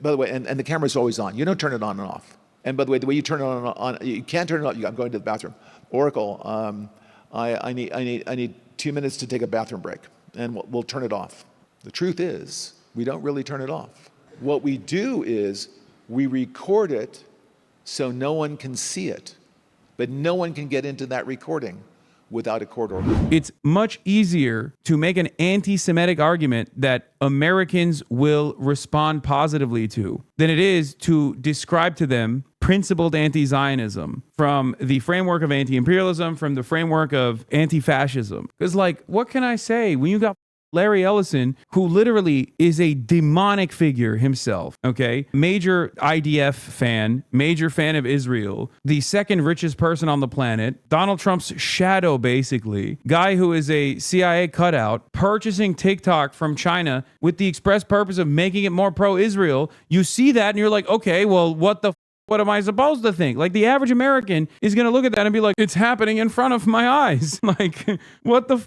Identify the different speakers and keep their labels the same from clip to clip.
Speaker 1: By the way, and the camera's always on. You don't turn it on and off. And by the way, the way you turn it on you can't turn it on. I'm going to the bathroom. Oracle, I need 2 minutes to take a bathroom break, and we'll turn it off. The truth is, we don't really turn it off. What we do is we record it so no one can see it, but no one can get into that recording without a court order.
Speaker 2: It's much easier to make an anti-Semitic argument that Americans will respond positively to than it is to describe to them principled anti-Zionism from the framework of anti-imperialism, from the framework of anti-fascism. Because, like, what can I say when you got Larry Ellison, who literally is a demonic figure himself, okay? Major IDF fan, major fan of Israel, the second richest person on the planet, Donald Trump's shadow, basically, guy who is a CIA cutout, purchasing TikTok from China with the express purpose of making it more pro-Israel. You see that and you're like, okay, well, what am I supposed to think? Like, the average American is going to look at that and be like, it's happening in front of my eyes. Like, what the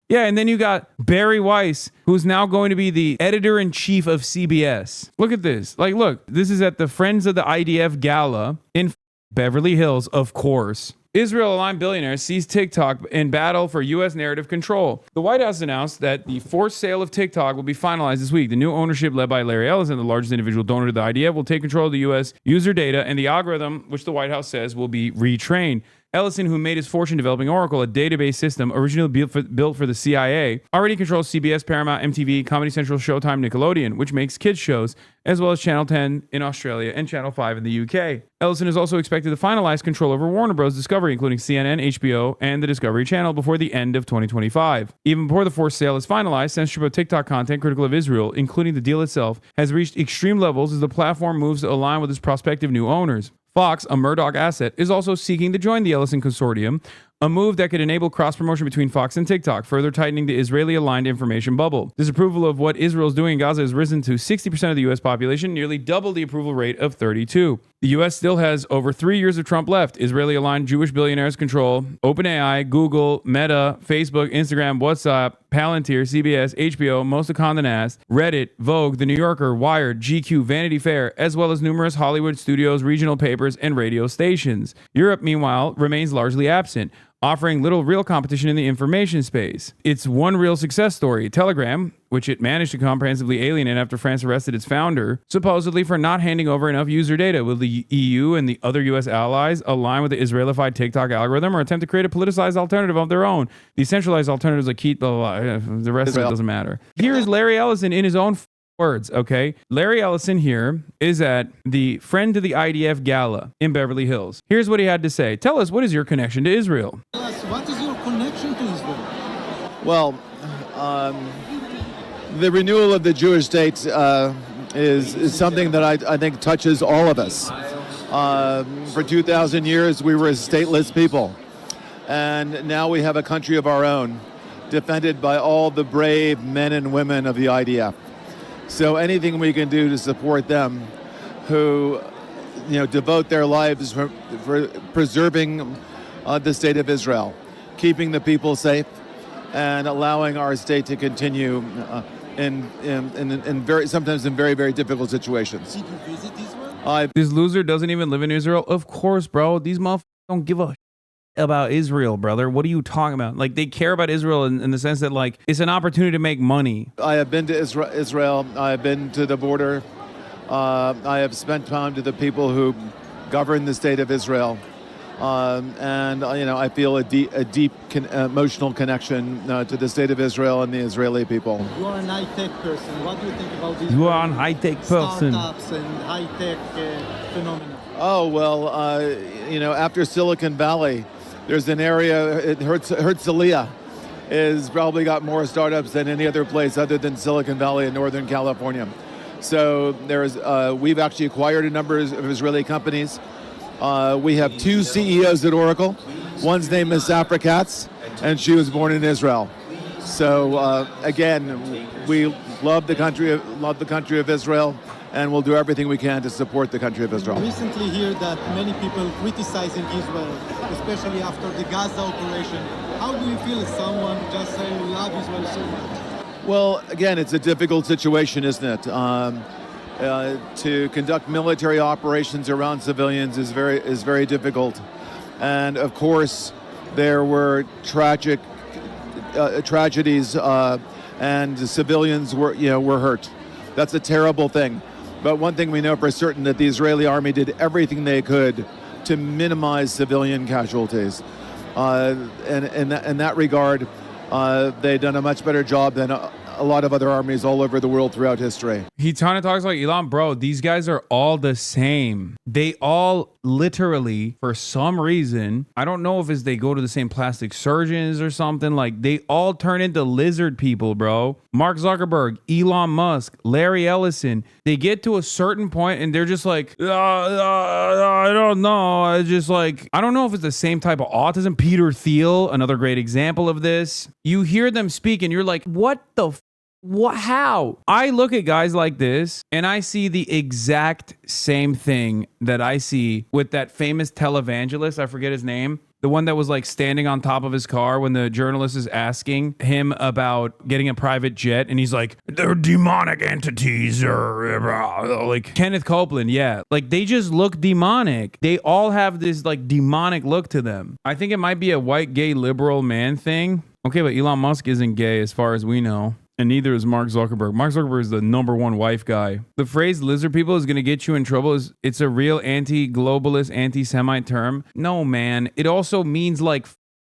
Speaker 2: Yeah, and then you got Barry Weiss, who's now going to be the editor-in-chief of CBS. Look at this. Like, look, this is at the Friends of the IDF Gala in Beverly Hills, of course. Israel-aligned billionaires seize TikTok in battle for U.S. narrative control. The White House announced that the forced sale of TikTok will be finalized this week. The new ownership, led by Larry Ellison, the largest individual donor to the IDF, will take control of the U.S. user data and the algorithm, which the White House says will be retrained. Ellison, who made his fortune developing Oracle, a database system originally built for the CIA, already controls CBS, Paramount, MTV, Comedy Central, Showtime, Nickelodeon, which makes kids shows, as well as Channel 10 in Australia and Channel 5 in the UK. Ellison is also expected to finalize control over Warner Bros. Discovery, including CNN, HBO, and the Discovery Channel, before the end of 2025. Even before the forced sale is finalized, censorship of TikTok content critical of Israel, including the deal itself, has reached extreme levels as the platform moves to align with its prospective new owners. Fox, a Murdoch asset, is also seeking to join the Ellison consortium, a move that could enable cross-promotion between Fox and TikTok, further tightening the Israeli-aligned information bubble. Disapproval of what Israel is doing in Gaza has risen to 60% of the U.S. population, nearly double the approval rate of 32%. The U.S. still has over 3 years of Trump left. Israeli-aligned Jewish billionaires control OpenAI, Google, Meta, Facebook, Instagram, WhatsApp, Palantir, CBS, HBO, most of Condé Nast, Reddit, Vogue, The New Yorker, Wired, GQ, Vanity Fair, as well as numerous Hollywood studios, regional papers, and radio stations. Europe, meanwhile, remains largely absent, offering little real competition in the information space. It's one real success story. Telegram, which it managed to comprehensively alienate after France arrested its founder, supposedly for not handing over enough user data. Will the EU and the other US allies align with the Israelified TikTok algorithm or attempt to create a politicized alternative of their own? Decentralized alternatives like Keith, blah, blah, blah. The rest of it doesn't matter. Here is Larry Ellison in his own words, okay? Larry Ellison here is at the Friend to the IDF Gala in Beverly Hills. Here's what he had to say. Tell us, what is your connection to Israel?
Speaker 3: What is your connection to Israel?
Speaker 1: Well, the renewal of the Jewish state is something that I think touches all of us. For 2,000 years, we were a stateless people. And now we have a country of our own, defended by all the brave men and women of the IDF. So anything we can do to support them, who, devote their lives for preserving the state of Israel, keeping the people safe, and allowing our state to continue sometimes in very, very difficult situations.
Speaker 3: Did you visit Israel?
Speaker 2: This loser doesn't even live in Israel. Of course, bro. These motherfuckers don't give a about Israel, brother. What are you talking about? Like, they care about Israel in the sense that, like, it's an opportunity to make money.
Speaker 1: I have been to Israel. I have been to the border. I have spent time to the people who govern the state of Israel. And I feel a deep emotional connection to the state of Israel and the Israeli people.
Speaker 3: You are an high-tech person. What do you think about these
Speaker 2: You are a high-tech person.
Speaker 3: startups and high-tech phenomena?
Speaker 1: Oh, well, after Silicon Valley, there's an area, Herzliya has probably got more startups than any other place other than Silicon Valley in Northern California. So we've actually acquired a number of Israeli companies. We have 2 CEOs at Oracle. One's name is Safra Katz, and she was born in Israel. So again, we love the country of Israel, and we'll do everything we can to support the country of Israel.
Speaker 3: Recently hear that many people criticizing Israel, especially after the Gaza operation. How do you feel as someone just saying you love Israel so much?
Speaker 1: Well, again, it's a difficult situation, isn't it? to conduct military operations around civilians is very difficult. And of course, there were tragedies, and the civilians were hurt. That's a terrible thing. But one thing we know for certain, that the Israeli army did everything they could to minimize civilian casualties. And in that regard, they've done a much better job than a lot of other armies all over the world throughout history.
Speaker 2: He kind of talks like Elon, bro. These guys are all the same. They all literally, for some reason, I don't know if it's they go to the same plastic surgeons or something, like they all turn into lizard people, bro. Mark Zuckerberg, Elon Musk, Larry Ellison, they get to a certain point and they're just like, I don't know. I just like, I don't know if it's the same type of autism. Peter Thiel, another great example of this. You hear them speak and you're like, what the what? How? I look at guys like this and I see the exact same thing that I see with that famous televangelist. I forget his name. The one that was like standing on top of his car when the journalist is asking him about getting a private jet. And he's like, they're demonic entities or like Kenneth Copeland. Yeah. Like they just look demonic. They all have this like demonic look to them. I think it might be a white gay liberal man thing. Okay, but Elon Musk isn't gay as far as we know. And neither is Mark Zuckerberg. Mark Zuckerberg is the #1 wife guy. The phrase lizard people is going to get you in trouble. It's a real anti-globalist, anti-Semite term. No, man. It also means like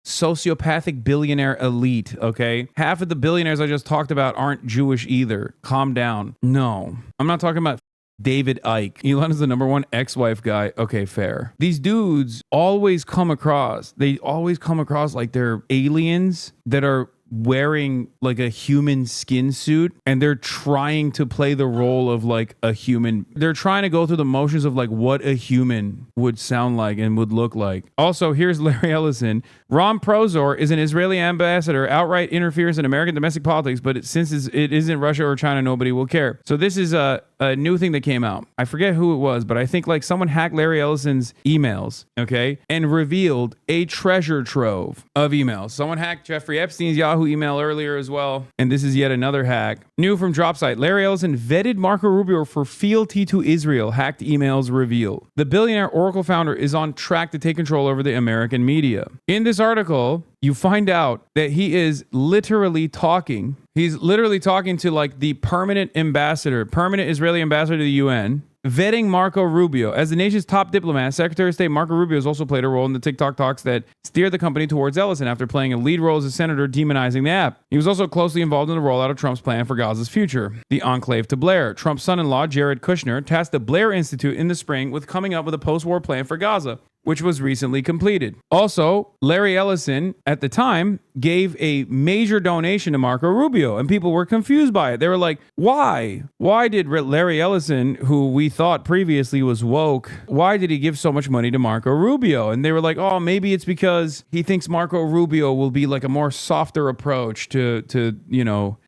Speaker 2: sociopathic billionaire elite, okay? Half of the billionaires I just talked about aren't Jewish either. Calm down. No. I'm not talking about David Icke. Elon is the #1 ex-wife guy. Okay, fair. These dudes always come across like they're aliens that are wearing like a human skin suit and they're trying to play the role of like a human. They're trying to go through the motions of like what a human would sound like and would look like. Also, here's Larry Ellison. Ron Prozor is an Israeli ambassador. Outright interference in American domestic politics, but since it isn't Russia or China, nobody will care. So this is a new thing that came out. I forget who it was, but I think like someone hacked Larry Ellison's emails, okay, and revealed a treasure trove of emails. Someone hacked Jeffrey Epstein's Yahoo email earlier as well, and this is yet another hack. New from DropSite, Larry Ellison vetted Marco Rubio for fealty to Israel. Hacked emails reveal. The billionaire Oracle founder is on track to take control over the American media. In this article, you find out that he is literally talking. He's literally talking to like the permanent Israeli ambassador to the UN, vetting Marco Rubio. As the nation's top diplomat, Secretary of State Marco Rubio has also played a role in the TikTok talks that steered the company towards Ellison after playing a lead role as a senator demonizing the app. He was also closely involved in the rollout of Trump's plan for Gaza's future, the enclave to Blair. Trump's son-in-law, Jared Kushner, tasked the Blair Institute in the spring with coming up with a post-war plan for Gaza, which was recently completed. Also, Larry Ellison, at the time, gave a major donation to Marco Rubio, and people were confused by it. They were like, why? Why did Larry Ellison, who we thought previously was woke, why did he give so much money to Marco Rubio? And they were like, oh, maybe it's because he thinks Marco Rubio will be like a more softer approach to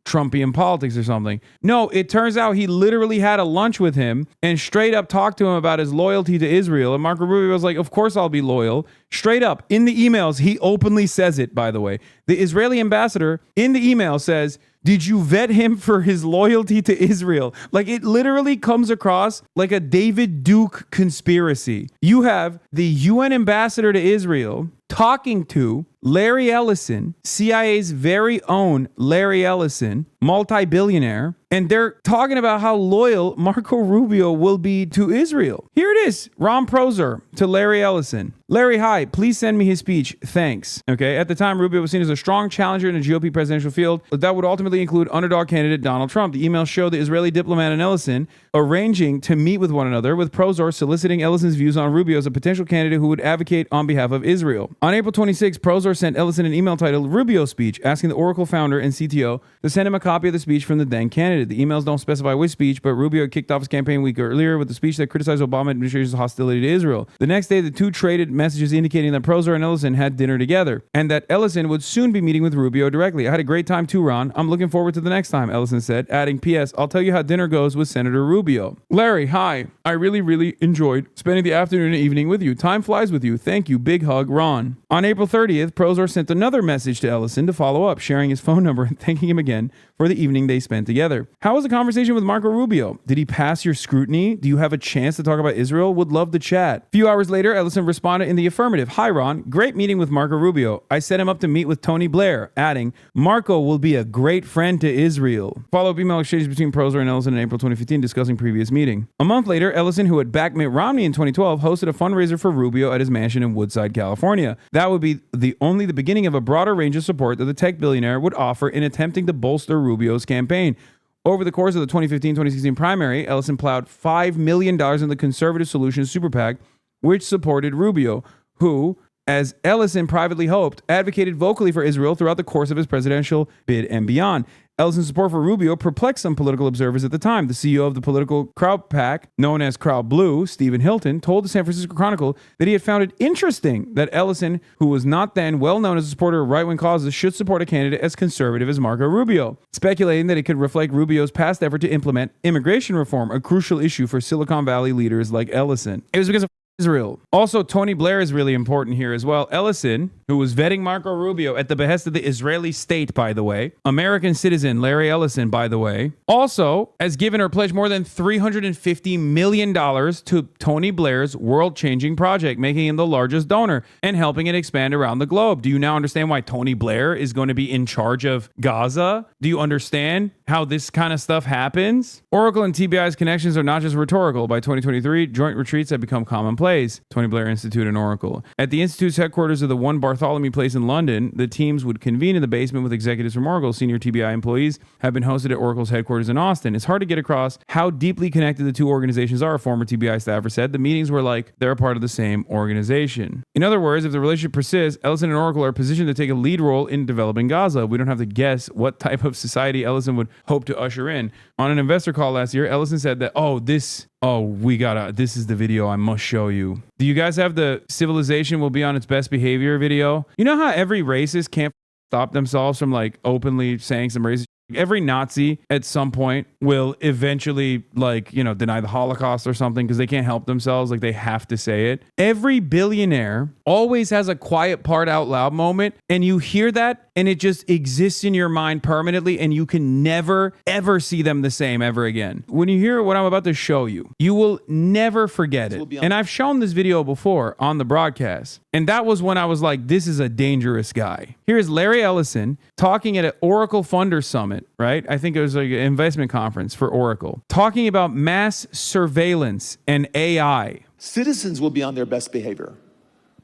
Speaker 2: Trumpian politics or something. No, it turns out he literally had a lunch with him and straight up talked to him about his loyalty to Israel. And Marco Rubio was like, of course I'll be loyal. Straight up. In the emails, he openly says it, by the way. The Israeli ambassador in the email says, did you vet him for his loyalty to Israel? Like it literally comes across like a David Duke conspiracy. You have the UN ambassador to Israel talking to Larry Ellison, CIA's very own Larry Ellison, multi-billionaire, and they're talking about how loyal Marco Rubio will be to Israel. Here it is, Ron Prozor to Larry Ellison. Larry, hi, please send me his speech. Thanks. Okay, at the time, Rubio was seen as a strong challenger in the GOP presidential field. That would ultimately include underdog candidate Donald Trump. The email showed the Israeli diplomat and Ellison arranging to meet with one another, with Prozor soliciting Ellison's views on Rubio as a potential candidate who would advocate on behalf of Israel. On April 26, Prozor sent Ellison an email titled Rubio Speech, asking the Oracle founder and CTO to send him a copy of the speech from the then candidate. The emails don't specify which speech, but Rubio had kicked off his campaign a week earlier with a speech that criticized Obama administration's hostility to Israel. The next day, the two traded messages indicating that Prozor and Ellison had dinner together, and that Ellison would soon be meeting with Rubio directly. I had a great time too, Ron. I'm looking forward to the next time, Ellison said, adding, P.S. I'll tell you how dinner goes with Senator Rubio. Larry, hi. I really enjoyed spending the afternoon and evening with you. Time flies with you. Thank you. Big hug, Ron. On April 30th, Prozor sent another message to Ellison to follow up, sharing his phone number and thanking him again for the evening they spent together. How was the conversation with Marco Rubio? Did he pass your scrutiny? Do you have a chance to talk about Israel? Would love to chat. A few hours later, Ellison responded in the affirmative. Hi, Ron. Great meeting with Marco Rubio. I set him up to meet with Tony Blair, adding, Marco will be a great friend to Israel. Follow-up email exchanges between Prozor and Ellison in April 2015 discussing previous meeting. A month later, Ellison, who had backed Mitt Romney in 2012, hosted a fundraiser for Rubio at his mansion in Woodside, California. That would be only the beginning of a broader range of support that the tech billionaire would offer in attempting to bolster Rubio's campaign. Over the course of the 2015-2016 primary, Ellison plowed $5 million in the Conservative Solutions Super PAC, which supported Rubio, who, as Ellison privately hoped, advocated vocally for Israel throughout the course of his presidential bid and beyond. Ellison's support for Rubio perplexed some political observers at the time. The CEO of the political crowd PAC, known as Crowd Blue, Stephen Hilton, told the San Francisco Chronicle that he had found it interesting that Ellison, who was not then well known as a supporter of right-wing causes, should support a candidate as conservative as Marco Rubio, speculating that it could reflect Rubio's past effort to implement immigration reform, a crucial issue for Silicon Valley leaders like Ellison. It was because of Israel. Also, Tony Blair is really important here as well. Ellison, who was vetting Marco Rubio at the behest of the Israeli state, by the way, American citizen Larry Ellison, by the way, also has given or pledged more than $350 million to Tony Blair's world-changing project, making him the largest donor and helping it expand around the globe. Do you now understand why Tony Blair is going to be in charge of Gaza? Do you understand how this kind of stuff happens? Oracle and TBI's connections are not just rhetorical. By 2023, joint retreats have become commonplace. Tony Blair Institute and Oracle. At the Institute's headquarters of the One Bartholomew Place in London, the teams would convene in the basement with executives from Oracle. Senior TBI employees have been hosted at Oracle's headquarters in Austin. It's hard to get across how deeply connected the two organizations are, a former TBI staffer said. The meetings were like they're a part of the same organization. In other words, if the relationship persists, Ellison and Oracle are positioned to take a lead role in developing Gaza. We don't have to guess what type of society Ellison would hope to usher in. On an investor call last year, Ellison said that, this is the video I must show you. Do you guys have the civilization will be on its best behavior video? You know how every racist can't stop themselves from like openly saying some racist? Every Nazi at some point will eventually deny the Holocaust or something because they can't help themselves. Like they have to say it. Every billionaire always has a quiet part out loud moment, and you hear that and it just exists in your mind permanently, and you can never ever see them the same ever again. When you hear what I'm about to show you, you will never forget it. And I've shown this video before on the broadcast, and that was when I was like, this is a dangerous guy. Here's Larry Ellison talking at an Oracle Funder Summit, right? I think it was like an investment conference for Oracle, talking about mass surveillance and AI.
Speaker 1: Citizens will be on their best behavior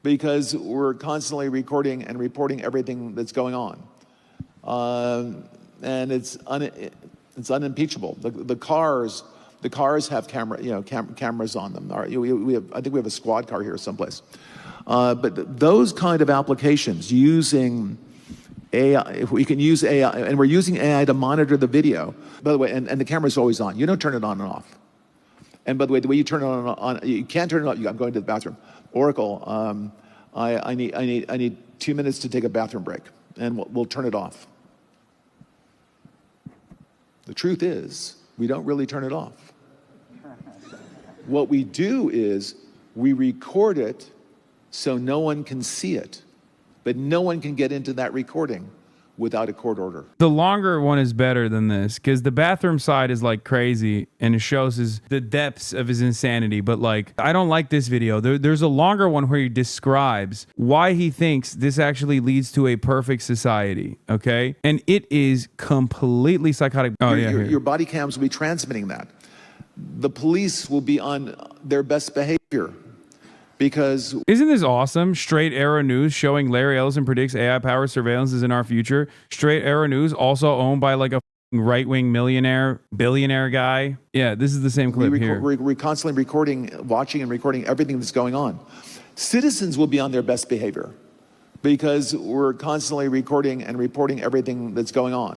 Speaker 1: because we're constantly recording and reporting everything that's going on. And it's unimpeachable. The cars have cameras on them. I think we have a squad car here someplace. But those kind of applications using AI, if we can use AI, and we're using AI to monitor the video, by the way, and the camera's always on. You don't turn it on and off. And by the way you turn it on, you can't turn it on. I'm going to the bathroom. Oracle, I need 2 minutes to take a bathroom break, and we'll turn it off. The truth is, we don't really turn it off. What we do is we record it so no one can see it, but no one can get into that recording without a court order.
Speaker 2: The longer one is better than this, because the bathroom side is like crazy and it shows the depths of his insanity. But like, I don't like this video. There's a longer one where he describes why he thinks this actually leads to a perfect society. Okay. And it is completely psychotic.
Speaker 1: Your body cams will be transmitting that. The police will be on their best behavior. Because
Speaker 2: isn't this awesome? Straight Arrow News showing Larry Ellison predicts AI-powered surveillance is in our future. Straight Arrow News, also owned by like a right-wing billionaire guy. Yeah, this is the same clip here.
Speaker 1: We're constantly watching and recording everything that's going on. Citizens will be on their best behavior because we're constantly recording and reporting everything that's going on.